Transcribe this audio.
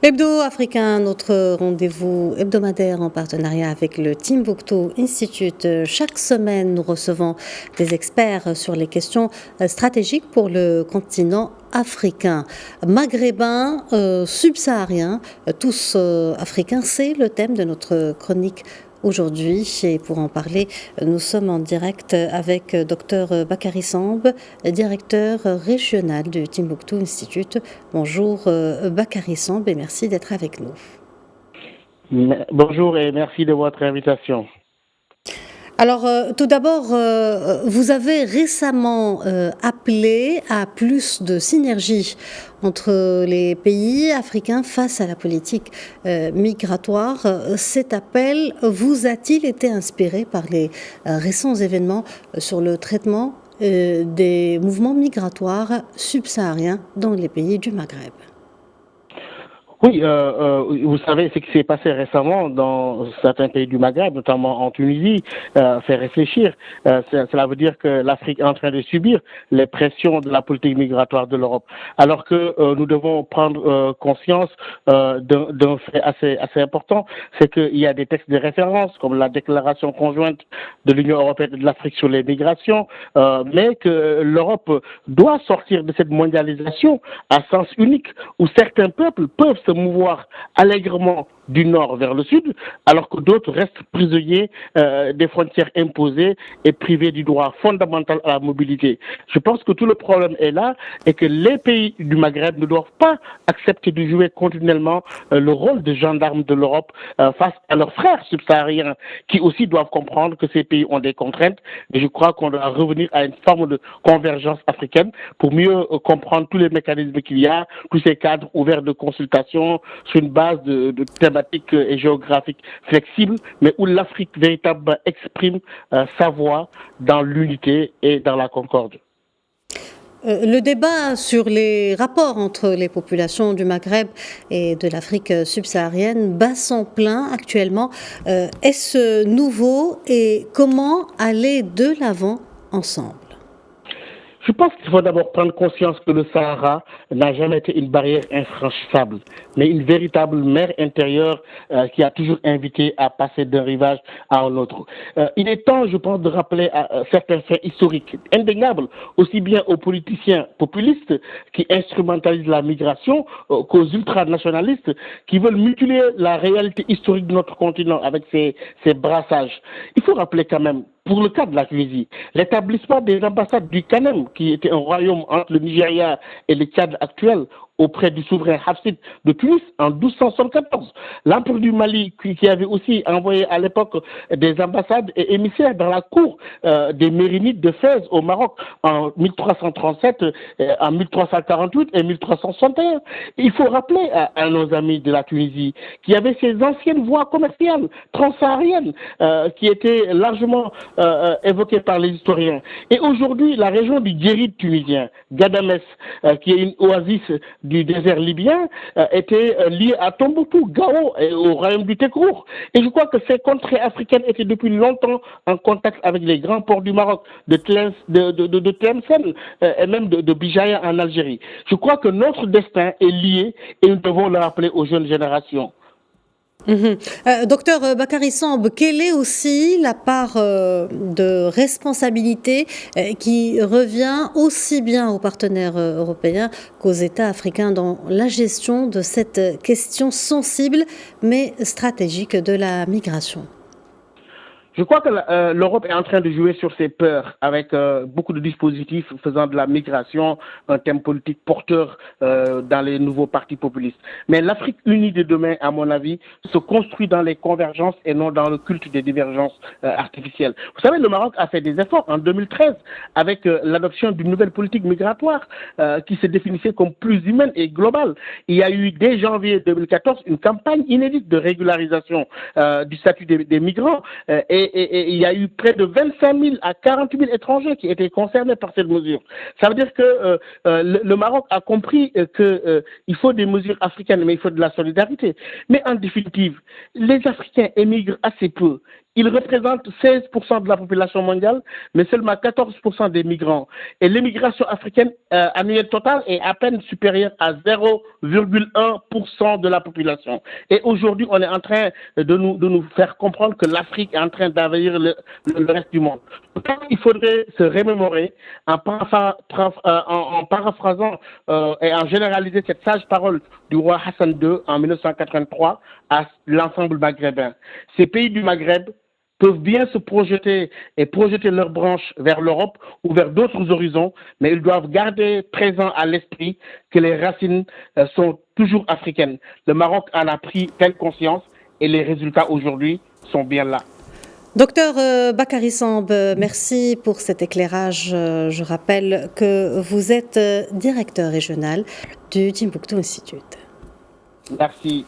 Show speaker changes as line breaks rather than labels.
Hebdo africain, notre rendez-vous hebdomadaire en partenariat avec le Timbuktu Institute. Chaque semaine, nous recevons des experts sur les questions stratégiques pour le continent africain. Maghrébins, subsahariens, tous africains, c'est le thème de notre chronique aujourd'hui. Et pour en parler, nous sommes en direct avec Dr Bakary Samb, directeur régional du Timbuktu Institute. Bonjour Bakary Samb et merci d'être avec nous.
Bonjour et merci de votre invitation.
Alors, tout d'abord, vous avez récemment appelé à plus de synergie entre les pays africains face à la politique migratoire. Cet appel vous a-t-il été inspiré par les récents événements sur le traitement des mouvements migratoires subsahariens dans les pays du Maghreb ?
Oui, vous savez, ce qui s'est passé récemment dans certains pays du Maghreb, notamment en Tunisie, fait réfléchir. Cela veut dire que l'Afrique est en train de subir les pressions de la politique migratoire de l'Europe. Alors que nous devons prendre conscience d'un fait assez important, c'est qu'il y a des textes de référence, comme la déclaration conjointe de l'Union européenne et de l'Afrique sur les migrations, mais que l'Europe doit sortir de cette mondialisation à sens unique, où certains peuples peuvent se mouvoir allègrement du nord vers le sud, alors que d'autres restent prisonniers des frontières imposées et privés du droit fondamental à la mobilité. Je pense que tout le problème est là et que les pays du Maghreb ne doivent pas accepter de jouer continuellement le rôle de gendarme de l'Europe face à leurs frères subsahariens qui aussi doivent comprendre que ces pays ont des contraintes. Et je crois qu'on doit revenir à une forme de convergence africaine pour mieux comprendre tous les mécanismes qu'il y a, tous ces cadres ouverts de consultation sur une base de thématiques et géographiques flexibles, mais où l'Afrique véritablement exprime sa voix dans l'unité et dans la concorde.
Le débat sur les rapports entre les populations du Maghreb et de l'Afrique subsaharienne bat son plein actuellement. Est-ce nouveau et comment aller de l'avant ensemble ?
Je pense qu'il faut d'abord prendre conscience que le Sahara n'a jamais été une barrière infranchissable, mais une véritable mer intérieure qui a toujours invité à passer d'un rivage à un autre. Il est temps, je pense, de rappeler certains faits historiques indéniables, aussi bien aux politiciens populistes qui instrumentalisent la migration qu'aux ultranationalistes qui veulent mutiler la réalité historique de notre continent avec ces brassages. Il faut rappeler quand même, pour le cas de la Tunisie, l'établissement des ambassades du Kanem, qui était un royaume entre le Nigeria et le Tchad actuel, auprès du souverain Hafsid de Tunis en 1274. L'empereur du Mali, qui avait aussi envoyé à l'époque des ambassades et émissaires dans la cour des Mérinides de Fès au Maroc en 1337, en 1348 et 1361. Il faut rappeler à nos amis de la Tunisie qu'il y avait ces anciennes voies commerciales transsahariennes qui étaient largement évoquées par les historiens. Et aujourd'hui, la région du Djerid tunisien, Gadamès, qui est une oasis du désert libyen, était lié à Tombouctou, Gao et au royaume du Tekrour. Et je crois que ces contrées africaines étaient depuis longtemps en contact avec les grands ports du Maroc, de Tlemcen et même de Bijaya en Algérie. Je crois que notre destin est lié et nous devons le rappeler aux jeunes générations.
Docteur Bakary Samb, quelle est aussi la part de responsabilité qui revient aussi bien aux partenaires européens qu'aux États africains dans la gestion de cette question sensible mais stratégique de la migration ?
Je crois que l'Europe est en train de jouer sur ses peurs avec beaucoup de dispositifs faisant de la migration un thème politique porteur dans les nouveaux partis populistes. Mais l'Afrique unie de demain, à mon avis, se construit dans les convergences et non dans le culte des divergences artificielles. Vous savez, le Maroc a fait des efforts en 2013 avec l'adoption d'une nouvelle politique migratoire qui se définissait comme plus humaine et globale. Il y a eu dès janvier 2014 une campagne inédite de régularisation du statut des migrants et il y a eu près de 25 000 à 40 000 étrangers qui étaient concernés par cette mesure. Ça veut dire que le Maroc a compris qu'il faut des mesures africaines, mais il faut de la solidarité. Mais en définitive, les Africains émigrent assez peu. ils représentent 16% de la population mondiale, mais seulement 14% des migrants. Et l'immigration africaine annuelle totale est à peine supérieure à 0,1% de la population. Et aujourd'hui, on est en train de nous faire comprendre que l'Afrique est en train d'envahir le reste du monde. Il faudrait se remémorer en paraphrasant et en généraliser cette sage parole du roi Hassan II en 1983 à l'ensemble maghrébin. Ces pays du Maghreb peuvent bien se projeter et projeter leurs branches vers l'Europe ou vers d'autres horizons, mais ils doivent garder présent à l'esprit que les racines sont toujours africaines. Le Maroc en a pris telle conscience et les résultats aujourd'hui sont bien là.
Docteur Bakary Samb, merci pour cet éclairage. Je rappelle que vous êtes directeur régional du Timbuktu Institute.
Merci.